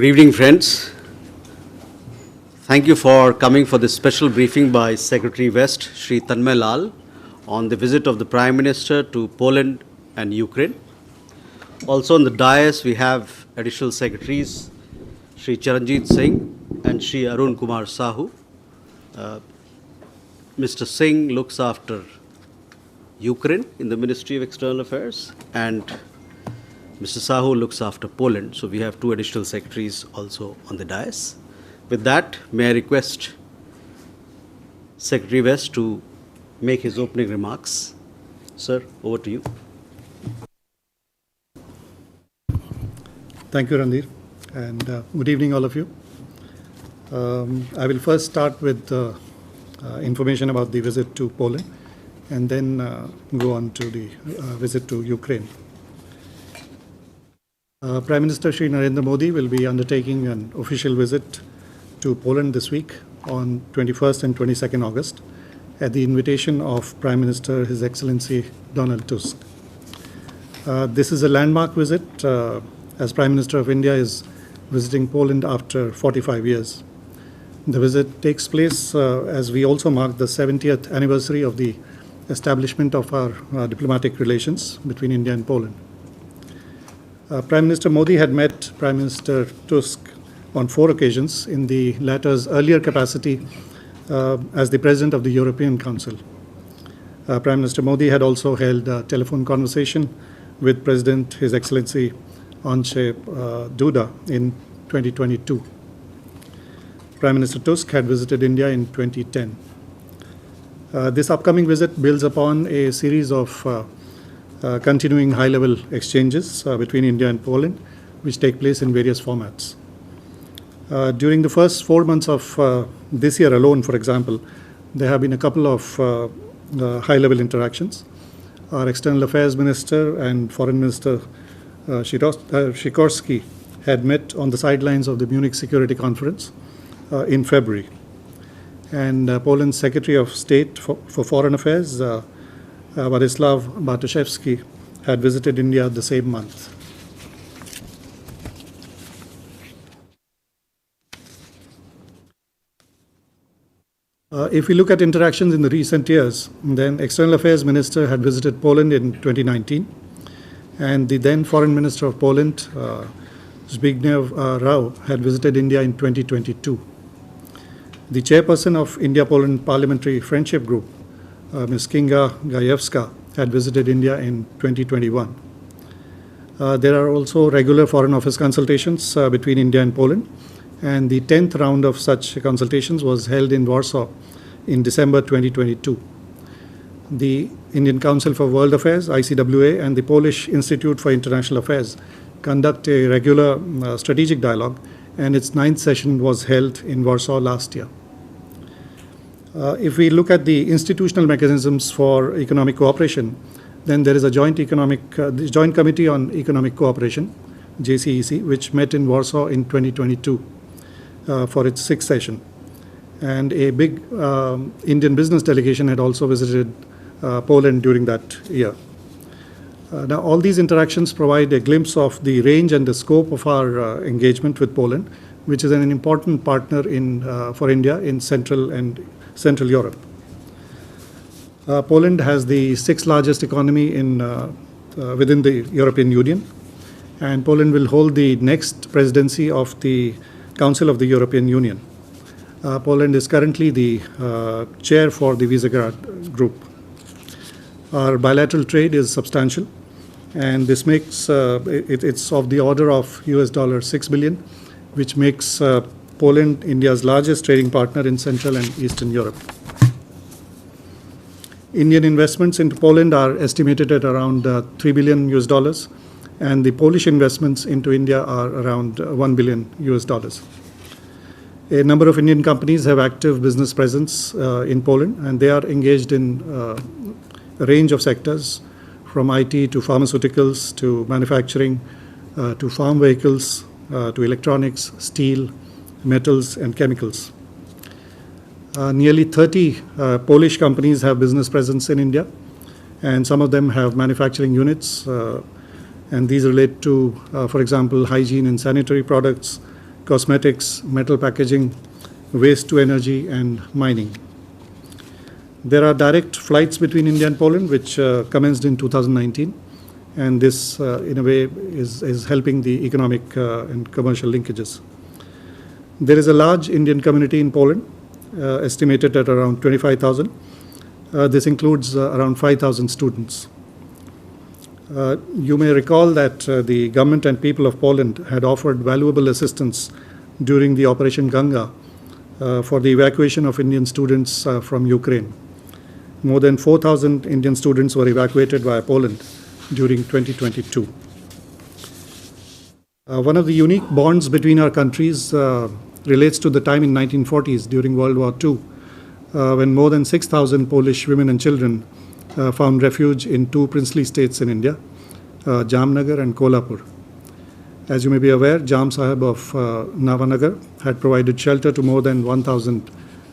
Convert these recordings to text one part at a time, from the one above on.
Good evening, friends. Thank you for coming for this special briefing by Secretary West, Shri Tanmay Lal, on the visit of the Prime Minister to Poland and Ukraine. Also on the dais, we have Additional Secretaries, Shri Charanjit Singh and Shri Arun Kumar Sahu. Mr. Singh looks after Ukraine in the Ministry of External Affairs, and Mr. Sahu looks after Poland. So we have two additional secretaries also on the dais. With that, may I request Secretary West to make his opening remarks. Sir, over to you. Thank you, Randir, and good evening, all of you. I will first start with information about the visit to Poland, and then go on to the visit to Ukraine. Prime Minister Shri Narendra Modi will be undertaking an official visit to Poland this week on 21st and 22nd August at the invitation of Prime Minister His Excellency Donald Tusk. This is a landmark visit as Prime Minister of India is visiting Poland after 45 years. The visit takes place as we also mark the 70th anniversary of the establishment of our diplomatic relations between India and Poland. Prime Minister Modi had met Prime Minister Tusk on 4 occasions in the latter's earlier capacity as the President of the European Council. Prime Minister Modi had also held a telephone conversation with President His Excellency Andrzej Duda in 2022. Prime Minister Tusk had visited India in 2010. This upcoming visit builds upon a series of continuing high-level exchanges between India and Poland, which take place in various formats. During the first 4 months of this year alone, for example, there have been a couple of high-level interactions. Our External Affairs Minister and Foreign Minister Sikorski had met on the sidelines of the Munich Security Conference in February. And Poland's Secretary of State for Foreign Affairs, Władysław Bartoszewski, had visited India the same month. If we look at interactions in the recent years, then External Affairs Minister had visited Poland in 2019, and the then Foreign Minister of Poland, Zbigniew Rau, had visited India in 2022. The chairperson of India-Poland Parliamentary Friendship Group, Ms. Kinga Gajewska, had visited India in 2021. There are also regular Foreign Office consultations between India and Poland, and the 10th round of such consultations was held in Warsaw in December 2022. The Indian Council for World Affairs, ICWA, and the Polish Institute for International Affairs conduct a regular strategic dialogue, and its 9th session was held in Warsaw last year. If we look at the institutional mechanisms for economic cooperation, then there is a Joint Committee on Economic Cooperation, JCEC, which met in Warsaw in 2022 for its 6th session. And a big Indian business delegation had also visited Poland during that year. Now, all these interactions provide a glimpse of the range and the scope of our engagement with Poland, which is an important partner for India in Central Europe. Poland has the 6th largest economy within the European Union, and Poland will hold the next presidency of the Council of the European Union. Poland is currently the chair for the Visegrad Group. Our bilateral trade is substantial, and this makes it's of the order of $6 billion, which makes Poland India's largest trading partner in Central and Eastern Europe. Indian investments into Poland are estimated at around $3 billion, and the Polish investments into India are around $1 billion. A number of Indian companies have active business presence in Poland, and they are engaged in a range of sectors, from IT to pharmaceuticals to manufacturing to farm vehicles to electronics, steel, metals, and chemicals. Nearly 30 Polish companies have business presence in India, and some of them have manufacturing units, and these relate to, for example, hygiene and sanitary products, cosmetics, metal packaging, waste to energy, and mining. There are direct flights between India and Poland, which commenced in 2019, and this, in a way, is helping the economic and commercial linkages. There is a large Indian community in Poland, estimated at around 25,000. This includes around 5,000 students. You may recall that the government and people of Poland had offered valuable assistance during the Operation Ganga for the evacuation of Indian students from Ukraine. More than 4,000 Indian students were evacuated via Poland during 2022. One of the unique bonds between our countries relates to the time in 1940s during World War II, when more than 6,000 Polish women and children found refuge in two princely states in India, Jamnagar and Kolhapur. As you may be aware, Jam Sahib of Navanagar had provided shelter to more than 1,000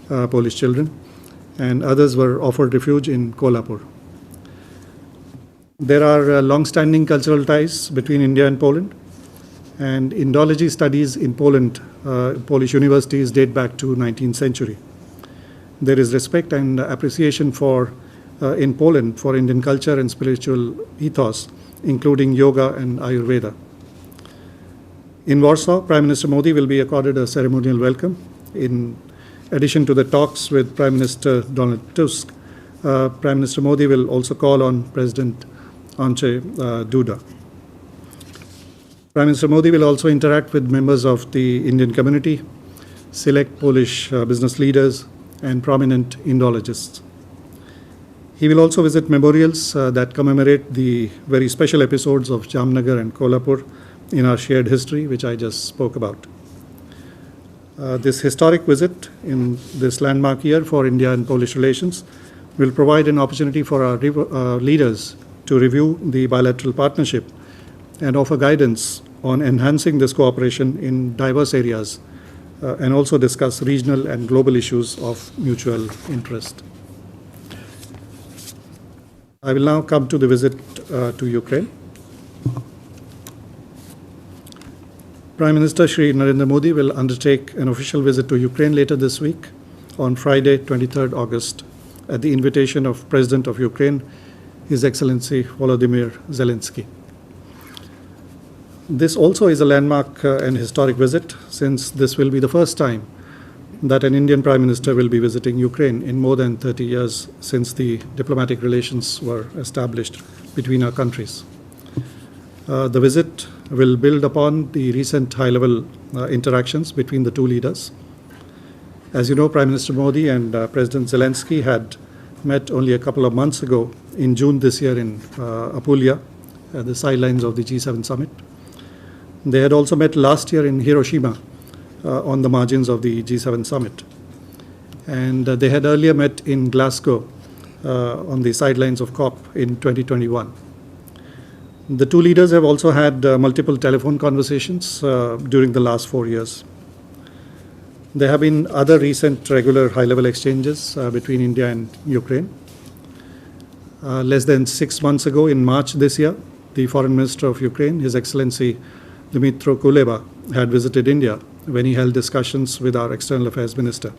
Polish children, and others were offered refuge in Kolhapur. There are long-standing cultural ties between India and Poland, and Indology studies in Poland, Polish universities date back to 19th century. There is respect and appreciation in Poland for Indian culture and spiritual ethos, including yoga and Ayurveda. In Warsaw, Prime Minister Modi will be accorded a ceremonial welcome. In addition to the talks with Prime Minister Donald Tusk, Prime Minister Modi will also call on President Andrzej Duda. Prime Minister Modi will also interact with members of the Indian community, select Polish business leaders, and prominent Indologists. He will also visit memorials that commemorate the very special episodes of Jamnagar and Kolhapur in our shared history, which I just spoke about. This historic visit in this landmark year for India and Polish relations will provide an opportunity for our leaders to review the bilateral partnership and offer guidance on enhancing this cooperation in diverse areas, and also discuss regional and global issues of mutual interest. I will now come to the visit to Ukraine. Prime Minister Shri Narendra Modi will undertake an official visit to Ukraine later this week on Friday, 23rd August, at the invitation of President of Ukraine, His Excellency Volodymyr Zelensky. This also is a landmark and historic visit, since this will be the first time that an Indian Prime Minister will be visiting Ukraine in more than 30 years since the diplomatic relations were established between our countries. The visit will build upon the recent high-level interactions between the two leaders. As you know, Prime Minister Modi and President Zelensky had met only a couple of months ago in June this year in Apulia, at the sidelines of the G7 summit. They had also met last year in Hiroshima on the margins of the G7 summit. And they had earlier met in Glasgow on the sidelines of COP in 2021. The two leaders have also had multiple telephone conversations during the last 4 years. There have been other recent regular high-level exchanges between India and Ukraine. Less than 6 months ago, in March this year, the Foreign Minister of Ukraine, His Excellency Dmytro Kuleba, had visited India when he held discussions with our External Affairs Minister.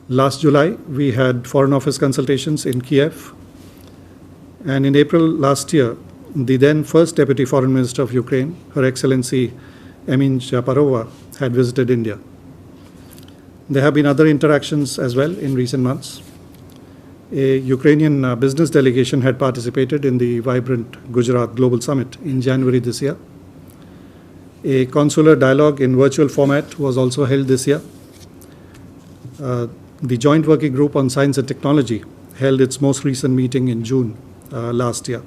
Last July, we had Foreign Office consultations in Kiev. And in April last year, the then first Deputy Foreign Minister of Ukraine, Her Excellency Emin Japarova, had visited India. There have been other interactions as well in recent months. A Ukrainian business delegation had participated in the vibrant Gujarat Global Summit in January this year. A consular dialogue in virtual format was also held this year. The Joint Working Group on Science and Technology held its most recent meeting in June last year.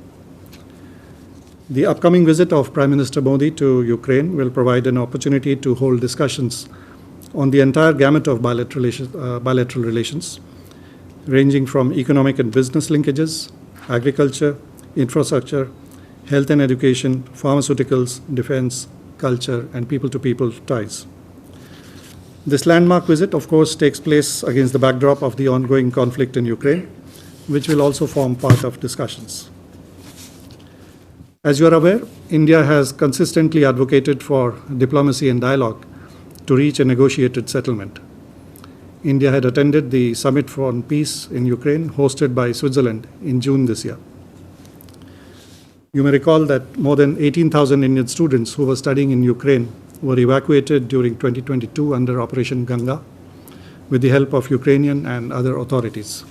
The upcoming visit of Prime Minister Modi to Ukraine will provide an opportunity to hold discussions on the entire gamut of bilateral relations, ranging from economic and business linkages, agriculture, infrastructure, health and education, pharmaceuticals, defense, culture, and people-to-people ties. This landmark visit, of course, takes place against the backdrop of the ongoing conflict in Ukraine, which will also form part of discussions. As you are aware, India has consistently advocated for diplomacy and dialogue to reach a negotiated settlement. India had attended the Summit on Peace in Ukraine, hosted by Switzerland in June this year. You may recall that more than 18,000 Indian students who were studying in Ukraine were evacuated during 2022 under Operation Ganga with the help of Ukrainian and other authorities.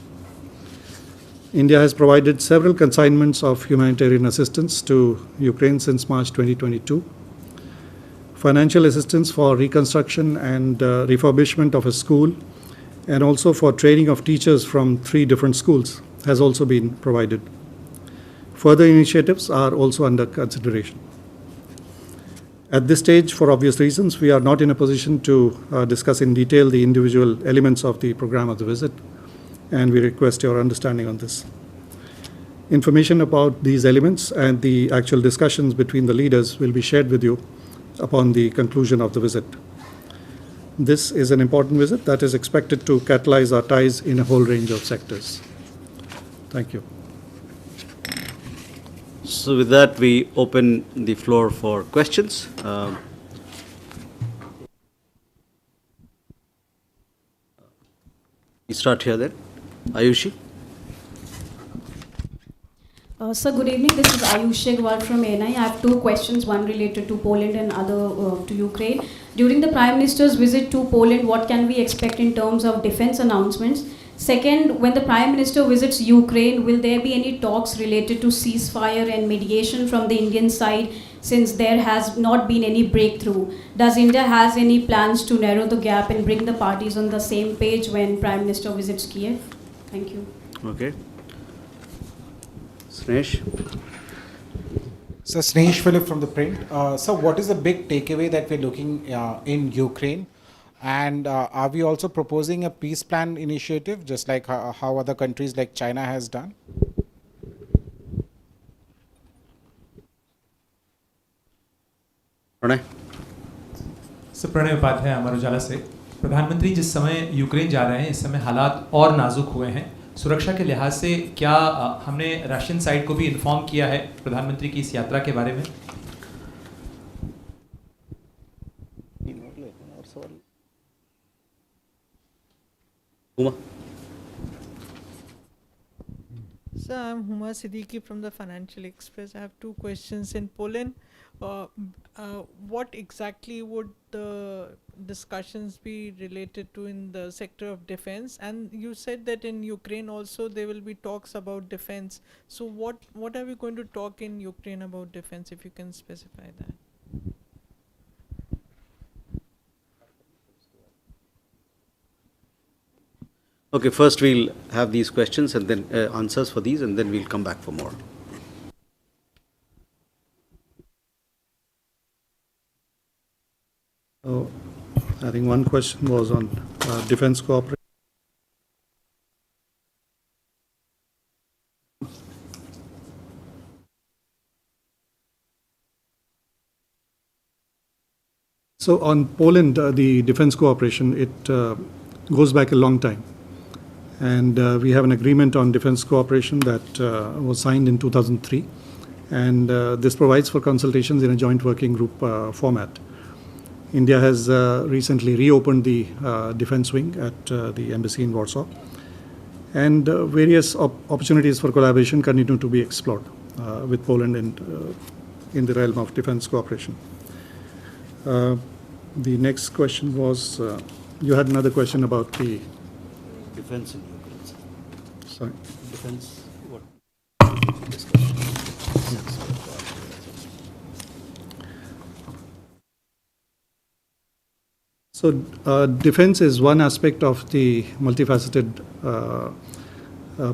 India has provided several consignments of humanitarian assistance to Ukraine since March 2022. Financial assistance for reconstruction and refurbishment of a school, and also for training of teachers from 3 different schools has also been provided. Further initiatives are also under consideration. At this stage, for obvious reasons, we are not in a position to discuss in detail the individual elements of the program of the visit, and we request your understanding on this. Information about these elements and the actual discussions between the leaders will be shared with you upon the conclusion of the visit. This is an important visit that is expected to catalyze our ties in a whole range of sectors. Thank you. So with that, we open the floor for questions. We start here then. Ayushi. Sir, good evening. This is Ayushi Agarwal from ANI. I have 2 questions, one related to Poland and other to Ukraine. During the Prime Minister's visit to Poland, what can we expect in terms of defense announcements? Second, when the Prime Minister visits Ukraine, will there be any talks related to ceasefire and mediation from the Indian side, since there has not been any breakthrough? Does India has any plans to narrow the gap and bring the parties on the same page when Prime Minister visits Kiev? Thank you. Okay. Snesh. So Snesh Philip from the Print. So what is the big takeaway that we're looking in Ukraine? And are we also proposing a peace plan initiative, just like how other countries like China has done? Pranay. Sir Pranay Upadhyay Amar Ujala से। प्रधानमंत्री जिस समय Ukraine जा रहे हैं, इस समय हालात और नाजुक हुए हैं। सुरक्षा के लिहाज से क्या हमने रशियन साइड को भी इन्फॉर्म किया है प्रधानमंत्री की इस यात्रा के बारे में? Uma. So I'm Huma Siddiqui from the Financial Express. I have 2 questions. In Poland, what exactly would the discussions be related to in the sector of defense? And you said that in Ukraine also there will be talks about defense. So what are we going to talk in Ukraine about defense, if you can specify that? Okay, first we'll have these questions and then answers for these, and then we'll come back for more. So, I think one question was on defense cooperation. So on Poland, the defense cooperation, it goes back a long time. And we have an agreement on defense cooperation that was signed in 2003. And this provides for consultations in a joint working group format. India has recently reopened the defense wing at the embassy in Warsaw. And various opportunities for collaboration continue to be explored with Poland and in the realm of defense cooperation. The next question was, you had another question about the Defense in Ukraine. Sorry. Defense, what? So defense is one aspect of the multifaceted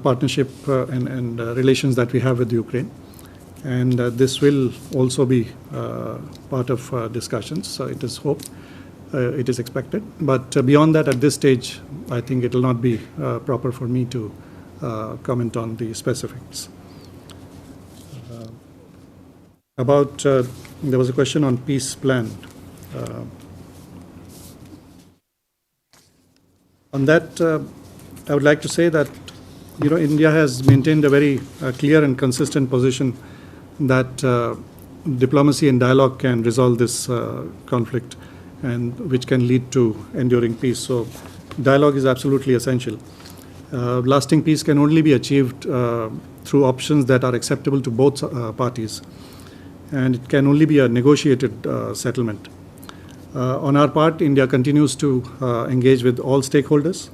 partnership and relations that we have with Ukraine. And this will also be part of discussions, so it is hoped. It is expected, but beyond that, at this stage, I think it will not be proper for me to comment on the specifics. There was a question on peace plan. On that, I would like to say that India has maintained a very clear and consistent position that diplomacy and dialogue can resolve this conflict, and which can lead to enduring peace. So dialogue is absolutely essential. Lasting peace can only be achieved through options that are acceptable to both parties, and it can only be a negotiated settlement. On our part, India continues to engage with all stakeholders.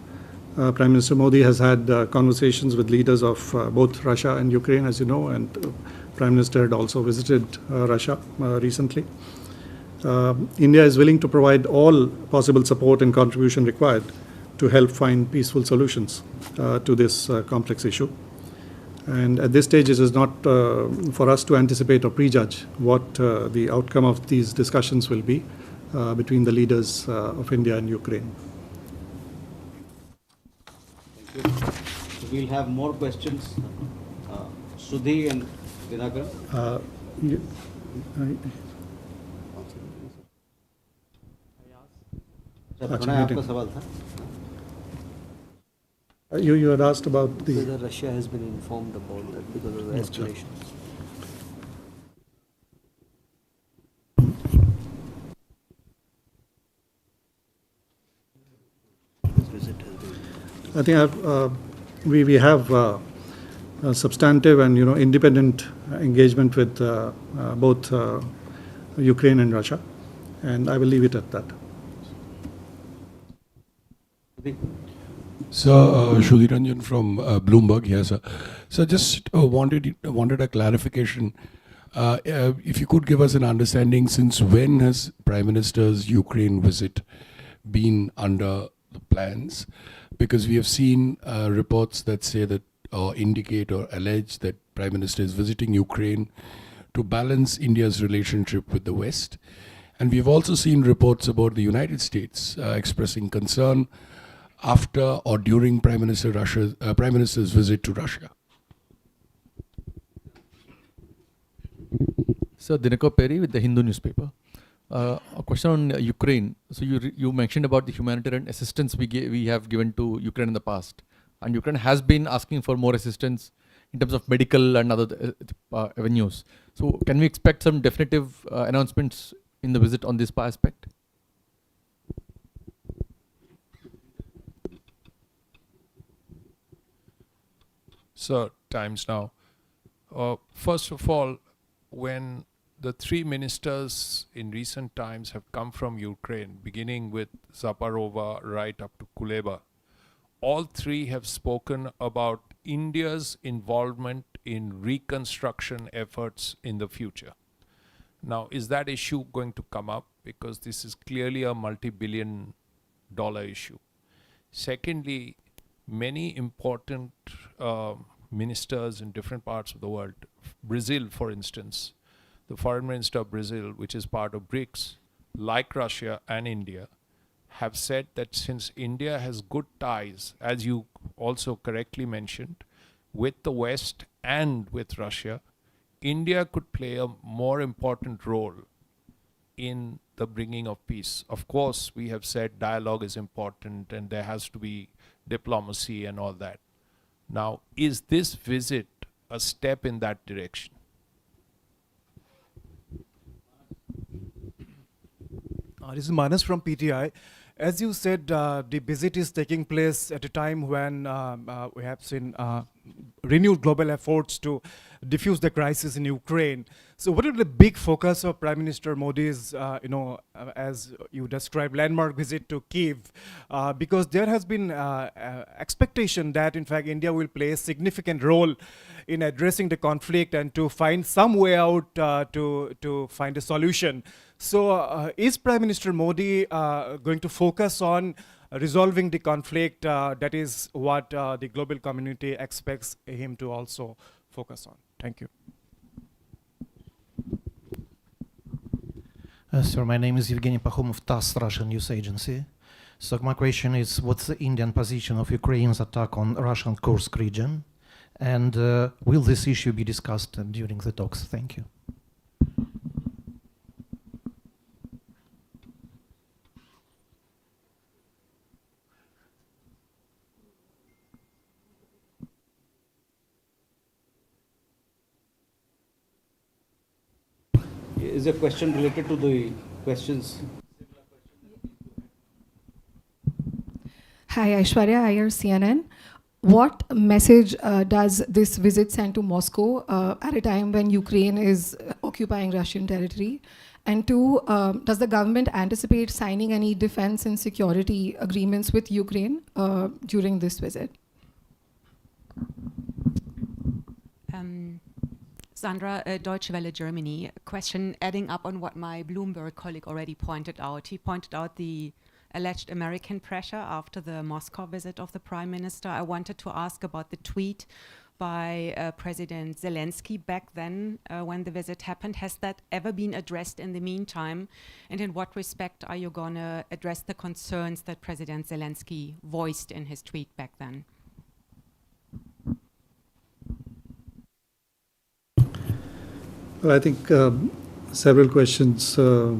Prime Minister Modi has had conversations with leaders of both Russia and Ukraine, as you know, and Prime Minister had also visited Russia recently. India is willing to provide all possible support and contribution required to help find peaceful solutions to this complex issue. And at this stage, it is not for us to anticipate or prejudge what the outcome of these discussions will be between the leaders of India and Ukraine. Thank you. So we'll have more questions. Sudhi and Dinakar. You- Pranay, आपका सवाल था? You had asked about the. Whether Russia has been informed about that because of the escalations. This visit has been. I think we have a substantive and independent engagement with both Ukraine and Russia, and I will leave it at that. Sudhi? Sir, Sudhi Ranjan from Bloomberg here, sir. So just wanted a clarification. If you could give us an understanding, since when has Prime Minister's Ukraine visit been under the plans? Because we have seen reports that say that, or indicate or allege that Prime Minister is visiting Ukraine to balance India's relationship with the West. And we've also seen reports about the United States expressing concern after or during Prime Minister's visit to Russia. Sir, Dinakar Perry with the Hindu newspaper. A question on Ukraine. So you mentioned about the humanitarian assistance we have given to Ukraine in the past, and Ukraine has been asking for more assistance in terms of medical and other avenues. So can we expect some definitive announcements in the visit on this aspect? Sir, Times Now. First of all, when the three ministers in recent times have come from Ukraine, beginning with Zaparova right up to Kuleba, all three have spoken about India's involvement in reconstruction efforts in the future. Now, is that issue going to come up? Because this is clearly a multi-billion-dollar issue. Secondly, many important ministers in different parts of the world, Brazil, for instance, the foreign minister of Brazil, which is part of BRICS, like Russia and India, have said that since India has good ties, as you also correctly mentioned, with the West and with Russia, India could play a more important role in the bringing of peace. Of course, we have said dialogue is important and there has to be diplomacy and all that. Now, is this visit a step in that direction? This is Manas from PTI. As you said, the visit is taking place at a time when we have seen renewed global efforts to diffuse the crisis in Ukraine. So what are the big focus of Prime Minister Modi's, as you described, landmark visit to Kyiv? Because there has been expectation that, in fact, India will play a significant role in addressing the conflict and to find some way out to find a solution. So is Prime Minister Modi going to focus on resolving the conflict? That is what the global community expects him to also focus on. Thank you. Sir, my name is Evgeny Pakhomov, TASS, Russian news agency. So my question is, what's the Indian position of Ukraine's attack on Russian Kursk region? And will this issue be discussed during the talks? Thank you. Is your question related to the questions? Hi, Aishwarya Iyer, CNN. What message does this visit send to Moscow at a time when Ukraine is occupying Russian territory? And two, does the government anticipate signing any defense and security agreements with Ukraine during this visit? Sandra, Deutsche Welle, Germany. A question adding up on what my Bloomberg colleague already pointed out. He pointed out the alleged American pressure after the Moscow visit of the Prime Minister. I wanted to ask about the tweet by President Zelensky back then when the visit happened. Has that ever been addressed in the meantime? And in what respect are you going to address the concerns that President Zelensky voiced in his tweet back then? Well, I think several questions are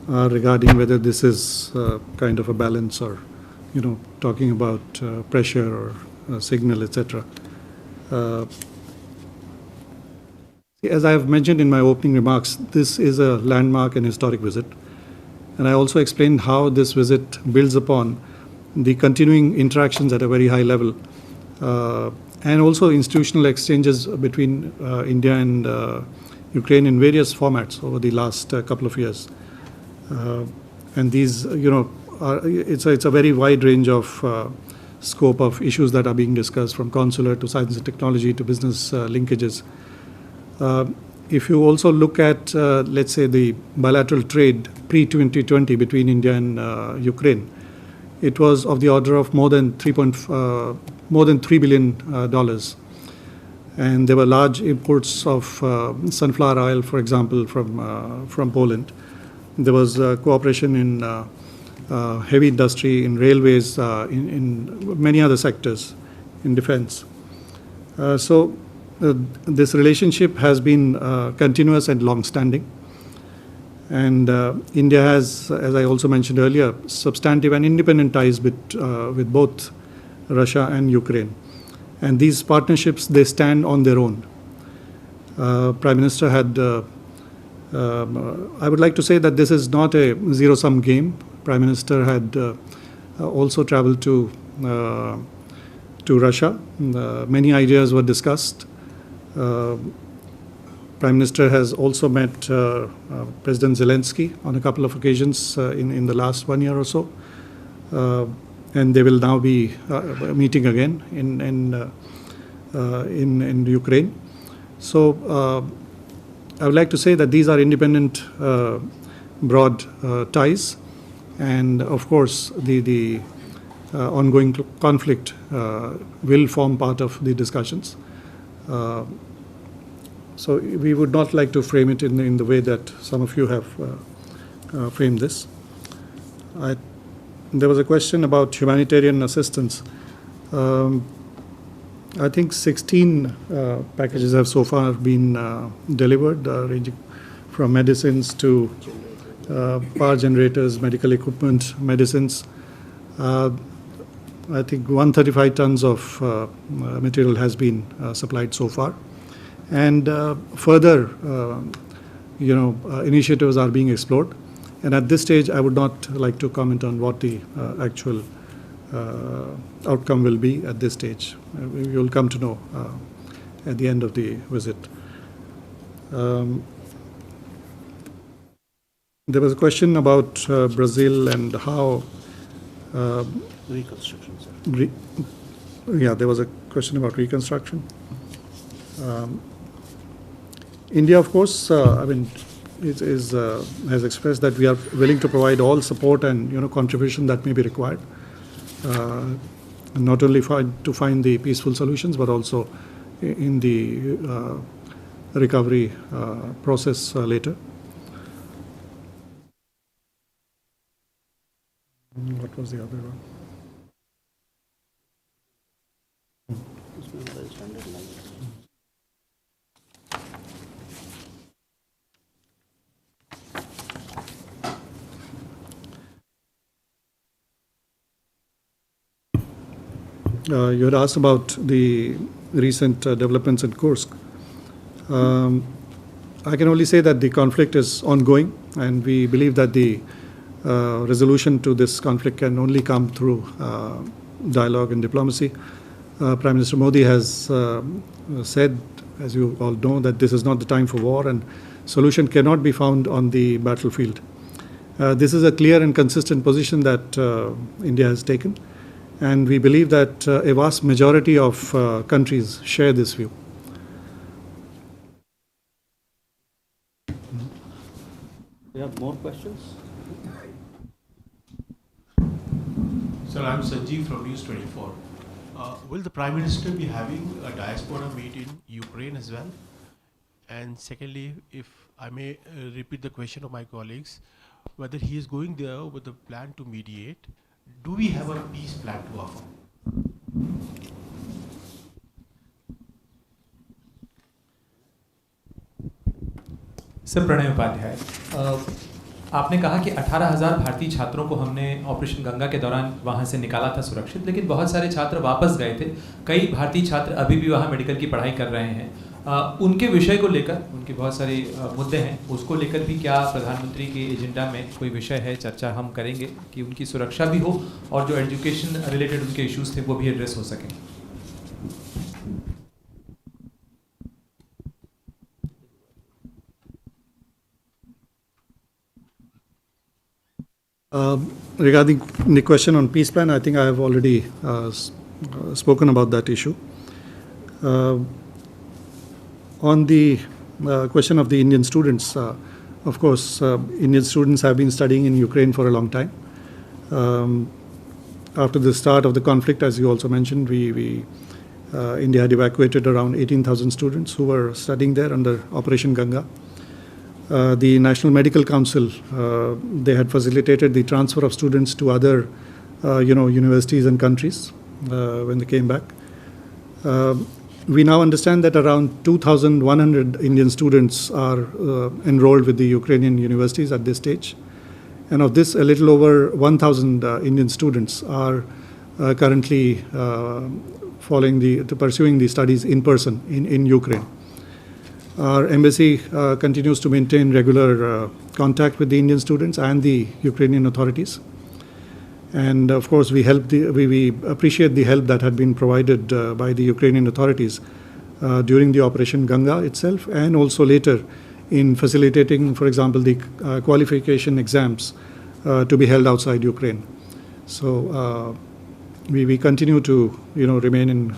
regarding whether this is kind of a balance or, talking about pressure or signal, etc. As I have mentioned in my opening remarks, this is a landmark and historic visit. And I also explained how this visit builds upon the continuing interactions at a very high level and also institutional exchanges between India and Ukraine in various formats over the last couple of years. And these, it's a very wide range of scope of issues that are being discussed, from consular to science and technology to business linkages. If you also look at, let's say, the bilateral trade pre-2020 between India and Ukraine, it was of the order of more than $3 billion. And there were large imports of sunflower oil, for example, from Poland. There was cooperation in heavy industry, in railways, in many other sectors, in defense. So this relationship has been continuous and long-standing. And India has, as I also mentioned earlier, substantive and independent ties with both Russia and Ukraine. And these partnerships, they stand on their own. Prime Minister had, I would like to say that this is not a zero-sum game. Prime Minister had also traveled to Russia. Many ideas were discussed. Prime Minister has also met President Zelensky on a couple of occasions in the last 1 year or so. And they will now be meeting again in Ukraine. So I would like to say that these are independent, broad ties, and of course the ongoing conflict will form part of the discussions. So we would not like to frame it in the way that some of you have framed this. There was a question about humanitarian assistance. I think 16 packages have so far been delivered, ranging from medicines to power generators, medical equipment, medicines. I think 135 tons of material has been supplied so far. And further, initiatives are being explored. And at this stage, I would not like to comment on what the actual outcome will be at this stage. We will come to know at the end of the visit. There was a question about Brazil and how... Reconstruction, sir. There was a question about reconstruction. India, of course, has expressed that we are willing to provide all support and contribution that may be required, not only to find the peaceful solutions, but also in the recovery process later. What was the other one? You had asked about the recent developments in Kursk. I can only say that the conflict is ongoing, and we believe that the resolution to this conflict can only come through dialogue and diplomacy. Prime Minister Modi has said, as you all know, that this is not the time for war, and solution cannot be found on the battlefield. This is a clear and consistent position that India has taken, and we believe that a vast majority of countries share this view. We have more questions? Sir, I'm Sanjeev from News 24. Will the Prime Minister be having a diaspora meet in Ukraine as well? And secondly, if I may repeat the question of my colleagues, whether he is going there with a plan to mediate, do we have a peace plan to offer? Sir Pranay Upadhyay, आपने कहा कि 18,000 भारतीय छात्रों को हमने operation Ganga के दौरान वहाँ से निकाला था सुरक्षित, लेकिन बहुत सारे छात्र वापस गए थे। कई भारतीय छात्र अभी भी वहाँ मेडिकल की पढ़ाई कर रहे हैं। उनके विषय को लेकर, उनके बहुत सारे मुद्दे हैं, उसको लेकर भी क्या प्रधानमंत्री के एजेंडा में कोई विषय है, चर्चा हम करेंगे कि उनकी सुरक्षा भी हो और जो एजुकेशन रिलेटेड उनके इश्यूज थे वो भी एड्रेस हो सकें? Regarding the question on peace plan, I think I have already spoken about that issue. On the question of the Indian students, of course, Indian students have been studying in Ukraine for a long time. After the start of the conflict, as you also mentioned, India had evacuated around 18,000 students who were studying there under Operation Ganga. The National Medical Council, they had facilitated the transfer of students to other, universities and countries when they came back. We now understand that around 2,100 Indian students are enrolled with the Ukrainian universities at this stage. And of this, a little over 1,000 Indian students are currently pursuing the studies in person in Ukraine. Our embassy continues to maintain regular contact with the Indian students and the Ukrainian authorities. And of course, we appreciate the help that had been provided by the Ukrainian authorities during the Operation Ganga itself, and also later in facilitating, for example, the qualification exams to be held outside Ukraine. So we continue to remain in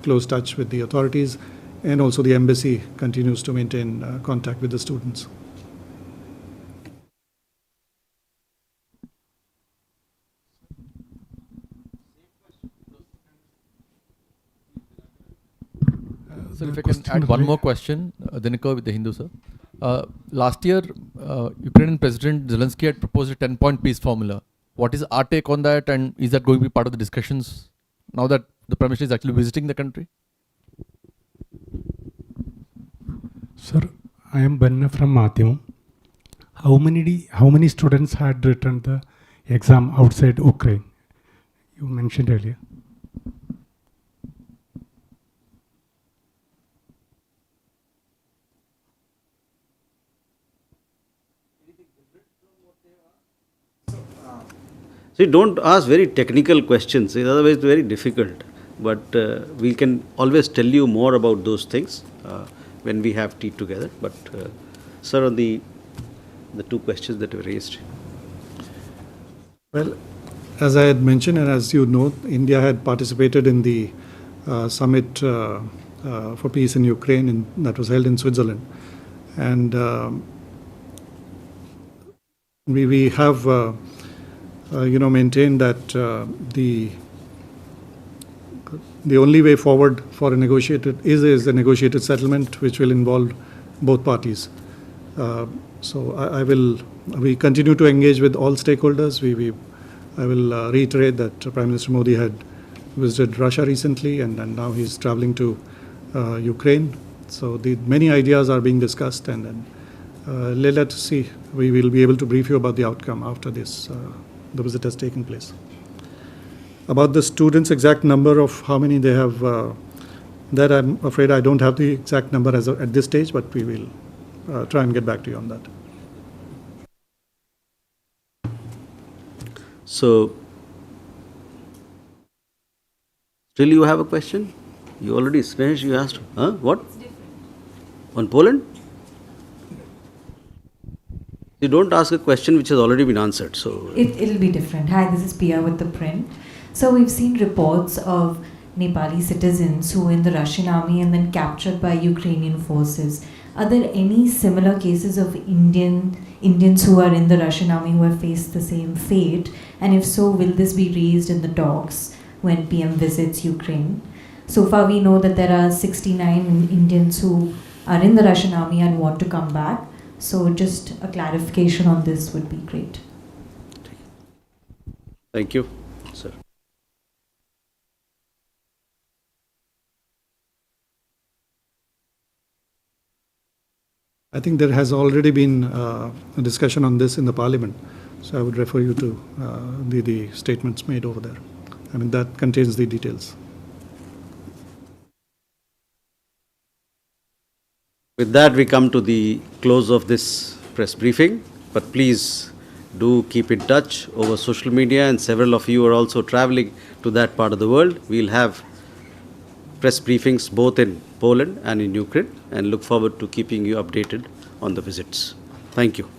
close touch with the authorities, and also the embassy continues to maintain contact with the students. Sir, if I can add one more question, Dinakar with the Hindu, sir. Last year, Ukrainian President Zelensky had proposed a 10-point peace formula. What is our take on that, and is that going to be part of the discussions now that the Prime Minister is actually visiting the country? Sir, I am Banna from Mathyam. How many students had written the exam outside Ukraine? You mentioned earlier. See, don't ask very technical questions, otherwise it's very difficult. But we can always tell you more about those things when we have tea together. But sir, on the two questions that were raised. Well, as I had mentioned, and as you know, India had participated in the summit for peace in Ukraine that was held in Switzerland. And we have maintained that the only way forward for a negotiated is a negotiated settlement which will involve both parties. So we continue to engage with all stakeholders. I will reiterate that Prime Minister Modi had visited Russia recently, and now he's traveling to Ukraine. So many ideas are being discussed, and then let's see. We will be able to brief you about the outcome after this the visit has taken place. About the students' exact number of how many they have, that I'm afraid I don't have the exact number at this stage, but we will try and get back to you on that. So, still you have a question? You already, Snehesh, you asked, huh? What? On Poland? You don't ask a question which has already been answered, so... It'll be different. Hi, this is Pia with The Print. So we've seen reports of Nepali citizens who were in the Russian army and then captured by Ukrainian forces. Are there any similar cases of Indians who are in the Russian army who have faced the same fate? And if so, will this be raised in the talks when PM visits Ukraine? So far we know that there are 69 Indians who are in the Russian army and want to come back. So just a clarification on this would be great. Thank you, sir. I think there has already been a discussion on this in the Parliament, so I would refer you to the statements made over there. I mean, that contains the details. With that, we come to the close of this press briefing, but please do keep in touch over social media, and several of you are also traveling to that part of the world. We'll have press briefings both in Poland and in Ukraine, and look forward to keeping you updated on the visits. Thank you.